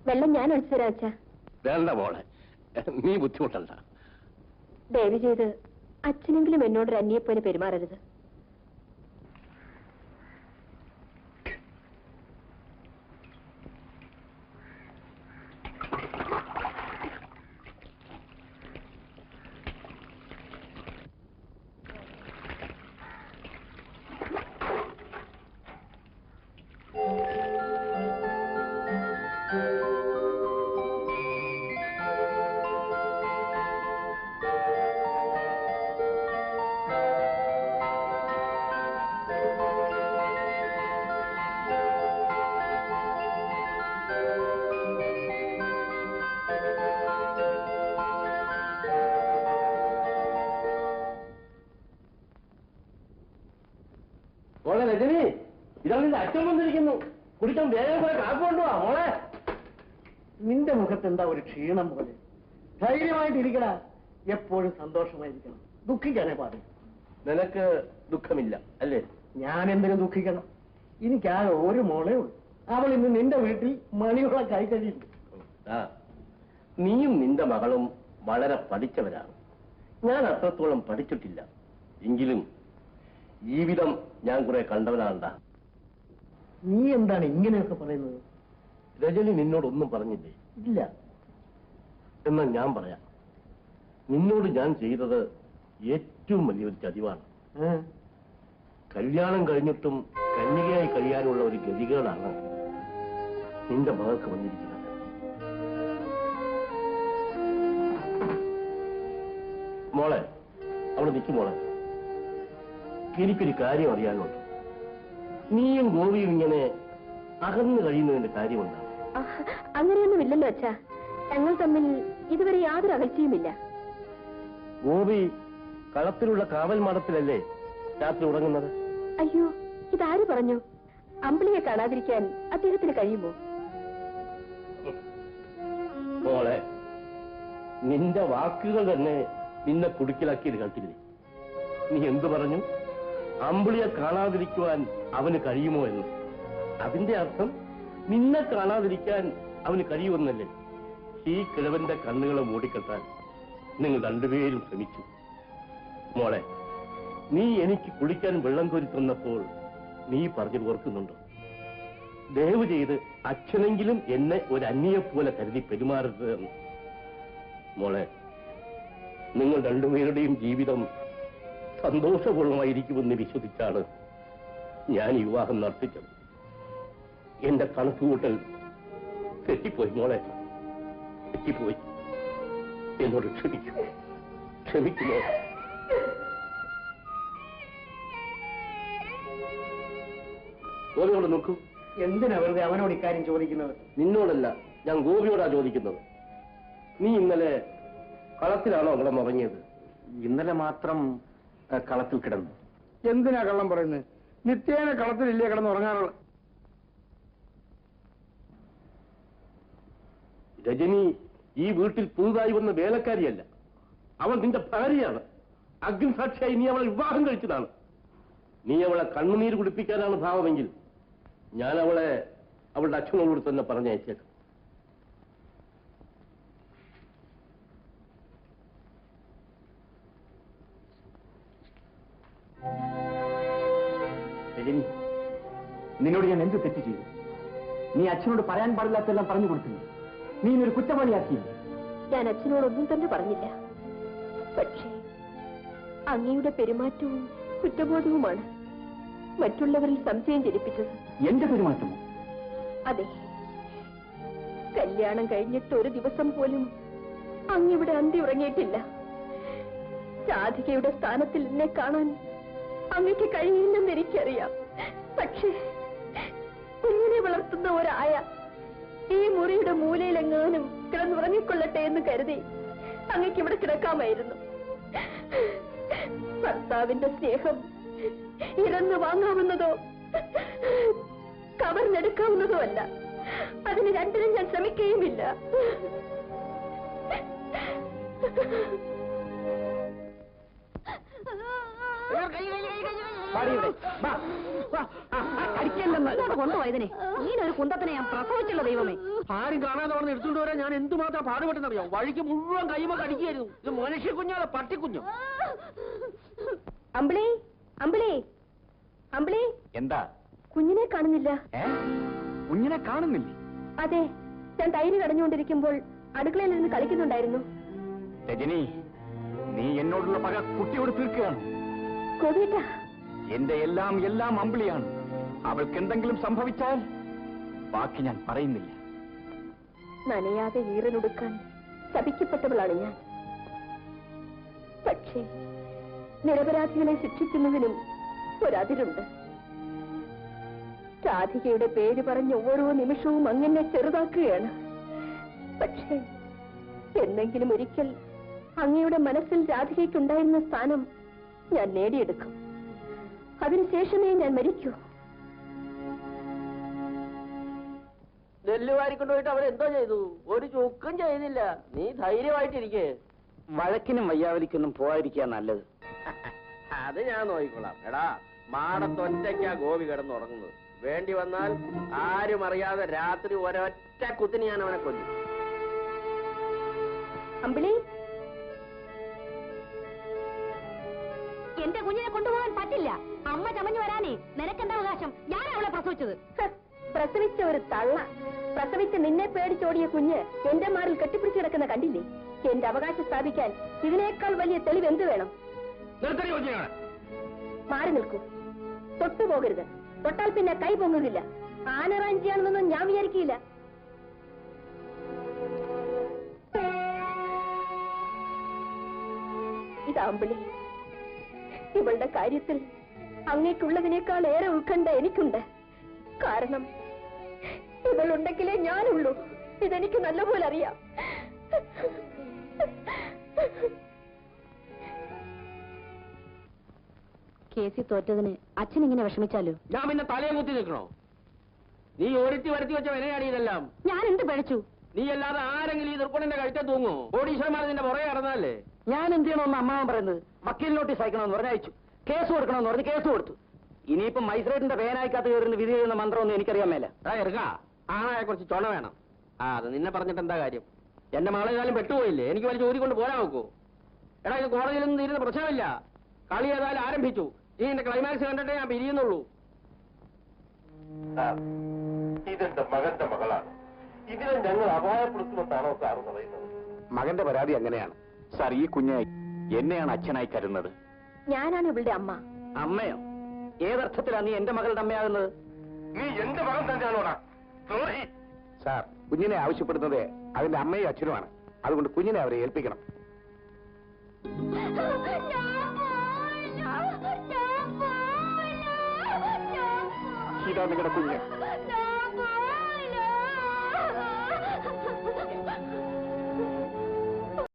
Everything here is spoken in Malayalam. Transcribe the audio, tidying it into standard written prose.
വെള്ളം ഞാൻ ഒഴിച്ചു തരാം അച്ഛാ. വേണ്ട മോളെ, നീ ബുദ്ധിമുട്ടണ്ട. ദയവ് ചെയ്ത് അച്ഛനെങ്കിലും എന്നോടൊരു അന്യപ്പോലെ പെരുമാറരുത്. രജനി, ഇതാ നിന്റെ അച്ഛൻ വന്നിരിക്കുന്നു. കുടിക്കാൻ വേഗം പോലെ കാപ്പ് കൊണ്ടുപോവാ മോളെ. നിന്റെ മുഖത്ത് എന്താ ഒരു ക്ഷീണം പോലെ? ധൈര്യമായിട്ടിരിക്കടാ. എപ്പോഴും സന്തോഷമായിരിക്കണം, ദുഃഖിക്കാനേ പാടില്ല. നിനക്ക് ദുഃഖമില്ല അല്ലേ? ഞാൻ എന്തിനു ദുഃഖിക്കണം? എനിക്കാകെ ഒരു മോളേ ഉള്ളൂ. അവൾ ഇന്ന് നിന്റെ വീട്ടിൽ മണിയുള്ള കൈ കഴിയുന്നു. നീയും നിന്റെ മകളും വളരെ പഠിച്ചവരാണ്. ഞാൻ അത്രത്തോളം പഠിച്ചിട്ടില്ല. എങ്കിലും ജീവിതം ഞാൻ കുറെ കണ്ടവനാണ്ടാ. നീ എന്താണ് ഇങ്ങനെയൊക്കെ പറയുന്നത്? രജനി നിന്നോടൊന്നും പറഞ്ഞില്ലേ? ഇല്ല. എന്നാൽ ഞാൻ പറയാം. നിന്നോട് ഞാൻ ചെയ്തത് ഏറ്റവും വലിയൊരു ചതിവാണ്. കല്യാണം കഴിഞ്ഞിട്ടും കന്യകയായി കഴിയാനുള്ള ഒരു ഗതികേടാണ് നിന്റെ മകൾക്ക് വന്നിരിക്കുന്നത്. മോളെ, അവിടെ നിൽക്കും മോളെ. എനിക്കൊരു കാര്യം അറിയാനുണ്ട്. നീയും ഗോപിയും ഇങ്ങനെ അകന്നു കഴിയുന്നതിന്റെ കാര്യമുണ്ടാവും. അങ്ങനെയൊന്നുമില്ലല്ലോ അച്ഛാ. ഞങ്ങൾ തമ്മിൽ ഇതുവരെ യാതൊരു അകൽച്ചയുമില്ല. ഗോപി കളത്തിലുള്ള കാവൽ മാടത്തിലല്ലേ രാത്രി ഉറങ്ങുന്നത്? അയ്യോ, ഇതാര് പറഞ്ഞു? അമ്പിളിയെ കാണാതിരിക്കാൻ അദ്ദേഹത്തിന് കഴിയുമോ? മോളെ, നിന്റെ വാക്കുകൾ തന്നെ നിന്നെ കുടുക്കിലാക്കിയത് കണ്ടില്ലേ? നീ എന്തു പറഞ്ഞു? അമ്പിളിയെ കാണാതിരിക്കുവാൻ അവന് കഴിയുമോ എന്ന്. അതിന്റെ അർത്ഥം നിന്നെ കാണാതിരിക്കാൻ അവന് കഴിയുമെന്നല്ലേ? ഈ കിഴവന്റെ കണ്ണുകളെ മൂടിക്കെട്ടാൻ നിങ്ങൾ രണ്ടുപേരും ശ്രമിച്ചു. മോളെ, നീ എനിക്ക് കുളിക്കാൻ വെള്ളം കോരി തന്നപ്പോൾ നീ പറഞ്ഞത് ഓർക്കുന്നുണ്ടോ? ദയവ് ചെയ്ത് അച്ഛനെങ്കിലും എന്നെ ഒരു അന്യയെപ്പോലെ കരുതി പെരുമാറരുത് എന്ന്. മോളെ, നിങ്ങൾ രണ്ടുപേരുടെയും ജീവിതം സന്തോഷപൂർണമായിരിക്കുമെന്ന് വിശ്വസിച്ചാണ് ഞാൻ ഈ വിവാഹം നടത്തിച്ചത്. എന്റെ കണക്കുകൂട്ടൽ തെറ്റിപ്പോയി മോളെ, തെറ്റിപ്പോയി. എന്നോട് ക്ഷമിക്കൂ, ക്ഷമിക്കുമോ? ഗോപിയോട് നോക്കൂ. എന്തിനാ വെറുതെ അവനോട് ഇക്കാര്യം ചോദിക്കുന്നത്? നിന്നോടല്ല, ഞാൻ ഗോപിയോടാ ചോദിക്കുന്നത്. നീ ഇന്നലെ കളത്തിലാണോ കിടന്നുറങ്ങിയത്? ഇന്നലെ മാത്രം കളത്തിൽ കിടന്നു. എന്തിനാ കള്ളം പറയുന്നത്? നിത്യേന കളത്തിലില്ലേ കിടന്നുറങ്ങാറുള്ള? രജനി ഈ വീട്ടിൽ പുതുതായി വന്ന വേലക്കാരിയല്ല. അവൾ നിന്റെ ഭാര്യയാണ്. അഗ്നിസാക്ഷിയായി നീ അവളെ വിവാഹം കഴിച്ചതാണ്. നീ അവളെ കണ്ണുനീര് കുടിപ്പിക്കാനാണ് ഭാവമെങ്കിൽ ഞാൻ അവളെ അവളുടെ അച്ഛനോട് തന്നെ പറഞ്ഞയച്ചേക്കാം. രജനി, നിന്നോട് ഞാൻ എന്ത് തെറ്റ് ചെയ്തു? നീ അച്ഛനോട് പറയാൻ പാടില്ലാത്തെല്ലാം പറഞ്ഞു കൊടുത്തില്ലേ? നീ ഇന്നൊരു കുറ്റവാളിയാക്കിയില്ലേ? ഞാൻ അച്ഛനോടൊന്നും തന്നെ പറഞ്ഞില്ല. പക്ഷേ അങ്ങയുടെ പെരുമാറ്റവും കുറ്റബോധവുമാണ് മറ്റുള്ളവരിൽ സംശയം ജനിപ്പിച്ചത്. എന്റെ പെരുമാറ്റമോ? അതെ. കല്യാണം കഴിഞ്ഞിട്ട് ഒരു ദിവസം പോലും അങ്ങിവിടെ അന്തി ഉറങ്ങിയിട്ടില്ല. രാധികയുടെ സ്ഥാനത്തിൽ എന്നെ കാണാൻ അങ്ങക്ക് കഴിയില്ലെന്ന് എനിക്കറിയാം. പക്ഷേ കുഞ്ഞിനെ വളർത്തുന്ന ഒരായ ഈ മുറിയുടെ മൂലയിലെങ്ങാനും കിടന്നുറങ്ങിക്കൊള്ളട്ടെ എന്ന് കരുതി അങ്ങക്ക് ഇവിടെ കിടക്കാമായിരുന്നു. ഭർത്താവിന്റെ സ്നേഹം ഇരന്ന് വാങ്ങാവുന്നതോ കവർന്നെടുക്കാവുന്നതോ അല്ല. അതിന് രണ്ടിനും ഞാൻ ശ്രമിക്കുകയുമില്ല. കൊണ്ടുപോയതിനെ ഇങ്ങനൊരു കുന്തത്തിനെ ഞാൻ പ്രസവിച്ചുള്ള ദൈവമേ. ആരും കാണാതെ അവിടെ എടുത്തുകൊണ്ട് വരാൻ ഞാൻ എന്തുമാത്രം പാടുപെട്ടെന്നറിയാം. വഴിക്ക് മുഴുവൻ കൈമ കടിക്കുകയായിരുന്നു. ഇത് മനുഷ്യ കുഞ്ഞാതെ പട്ടിക്കുഞ്ഞോ? അമ്പിളി, അമ്പിളി, അമ്പിളി. എന്താ? കുഞ്ഞിനെ കാണുന്നില്ല. കുഞ്ഞിനെ കാണുന്നില്ലേ? അതെ, ഞാൻ തൈര് കടഞ്ഞുകൊണ്ടിരിക്കുമ്പോൾ അടുക്കളയിൽ നിന്ന് കളിക്കുന്നുണ്ടായിരുന്നു. രജനി, നീ എന്നോടുള്ള പക കുട്ടിയോട് തീർക്കുകയാണ്. കോവിട്ട, എന്റെ എല്ലാം എല്ലാം അമ്പിളിയാണ്. അവൾക്ക് എന്തെങ്കിലും സംഭവിച്ചാൽ ബാക്കി ഞാൻ പറയുന്നില്ല. നനയാതെ ഈറനൊടുക്കാൻ ശപിക്കപ്പെട്ടവളാണ് ഞാൻ. പക്ഷേ നിരപരാധികളെ ശിക്ഷിക്കുന്നതിനും ഒരതിരുണ്ട്. രാധികയുടെ പേര് പറഞ്ഞ് ഓരോ നിമിഷവും അങ്ങനെ ചെറുതാക്കുകയാണ്. പക്ഷേ എന്നെങ്കിലും ഒരിക്കൽ അങ്ങയുടെ മനസ്സിൽ രാധികയ്ക്കുണ്ടായിരുന്ന സ്ഥാനം ഞാൻ നേടിയെടുക്കും. അതിനുശേഷമേ ഞാൻ മരിക്കൂ. നെല്ലുവാരിക്കൊണ്ട് പോയിട്ട് അവരെന്തോ ചെയ്തു? ഒരു ചുക്കും ചെയ്തില്ല. നീ ധൈര്യമായിട്ടിരിക്കേ. വഴക്കിനും വയ്യാവലിക്കൊന്നും പോകാതിരിക്കുക നല്ലത്. അത് ഞാൻ നോക്കിക്കൊള്ളാം. എടാ, മാടത്തൊറ്റയ്ക്കാ ഗോപി കിടന്നുറങ്ങുന്നത്. വേണ്ടി വന്നാൽ ആരും അറിയാതെ രാത്രി ഒരൊറ്റ കുത്തിന് ഞാൻ അവനെ കൊല്ലും. അമ്പിളി, എന്റെ കുഞ്ഞിനെ കൊണ്ടുപോകാൻ പറ്റില്ല. അമ്മ ചമഞ്ഞു വരാനേ നിനക്കെന്താ അവകാശം? ഞാൻ അവളെ പ്രസവിച്ചത്. പ്രസവിച്ച ഒരു തള്ള. പ്രസവിച്ച് നിന്നെ പേടിച്ചോടിയ കുഞ്ഞ് എന്റെ മാറിൽ കെട്ടിപ്പിടിച്ചു കിടക്കുന്ന കണ്ടില്ലേ? എന്റെ അവകാശം സ്ഥാപിക്കാൻ ഇതിനേക്കാൾ വലിയ തെളിവ് എന്ത് വേണം? മാറി നിൽക്കൂ. തൊട്ടുപോകരുത്. തൊട്ടാൽ പിന്നെ കൈ പൊങ്ങുകയില്ല. ആനറാഞ്ചിയാണെന്നൊന്നും ഞാൻ വിചാരിക്കില്ല. ഇതാമ്പിളി, ഇവളുടെ കാര്യത്തിൽ അങ്ങേക്കുള്ളതിനേക്കാൾ ഏറെ ഉത്കണ്ഠ എനിക്കുണ്ട്. കാരണം ഇവളുണ്ടെങ്കിലേ ഞാനുള്ളൂ. ഇതെനിക്ക് നല്ലപോലെ അറിയാം. കേസി തോറ്റതിന് അച്ഛൻ ഇങ്ങനെ വിഷമിച്ചാലോ? ഞാൻ പിന്നെ തലയെ കുത്തി നിൽക്കണോ? നീ ഒരുത്തി വരുത്തി വെച്ച വിനയാണ് ഇതെല്ലാം. ഞാൻ എന്ത് പഴിച്ചു? നീ അല്ലാതെ ആരെങ്കിലും ഈ തൃപ്പണിന്റെ കഴുത്തെ തൂങ്ങോ? കോടീശ്വരന്മാർ നിന്റെ പുറകെ നടന്നതല്ലേ? ഞാൻ എന്ത് ചെയ്യണമെന്ന് അമ്മാവൻ പറയുന്നത്? വക്കീൽ നോട്ടീസ് അയക്കണമെന്ന് പറഞ്ഞ് അയച്ചു. കേസ് കൊടുക്കണമെന്ന് പറഞ്ഞ് കേസ് കൊടുത്തു. ഇനിയിപ്പം മജിസ്ട്രേറ്റിന്റെ പേനായിക്കകത്ത് കയറുന്ന വിധി ചെയ്യുന്ന മന്ത്രമൊന്നും എനിക്കറിയാൻ മേല. ഇറക്കാ ആണായെ കുറച്ച് ചുണ വേണം. അത് നിന്നെ പറഞ്ഞിട്ട് എന്താ കാര്യം? എന്റെ മകളെ കാലം പെട്ടുപോയില്ലേ? എനിക്ക് വലിയ ജോലി കൊണ്ട് പോരാൻ നോക്കൂ. എടാ, ഇത് കോടതിയിലൊന്നും തീരുന്ന പ്രശ്നമില്ല. കളി ഏതായാലും ആരംഭിച്ചു. ഇനി എന്റെ ക്ലൈമാക്സ് കണ്ടിട്ടേ ഞാൻ പിരിയുന്നുള്ളൂ. ഇതെന്റെ മകന്റെ മകളാണ്. ഇതിനെ ഞങ്ങൾ അപായപ്പെടുത്തുമെന്നാണോ സാർ പറയുന്നത്? മകന്റെ പരാതി അങ്ങനെയാണ് സാർ. ഈ കുഞ്ഞ് എന്നെയാണ് അച്ഛനായി കരുതുന്നത്. ഞാനാണ് ഇവളുടെ അമ്മ. അമ്മയോ? ഏതർത്ഥത്തിലാണ് നീ എന്റെ മകളുടെ അമ്മയാകുന്നത്? നീ എന്റെ മകൻ തന്നെയാണോടാ? സോറി സാർ, കുഞ്ഞിനെ ആവശ്യപ്പെടുന്നത് അതിന്റെ അമ്മയും അച്ഛനുമാണ്. അതുകൊണ്ട് കുഞ്ഞിനെ അവരെ ഏൽപ്പിക്കണം. ഇതാ നിങ്ങളുടെ കുഞ്ഞ്.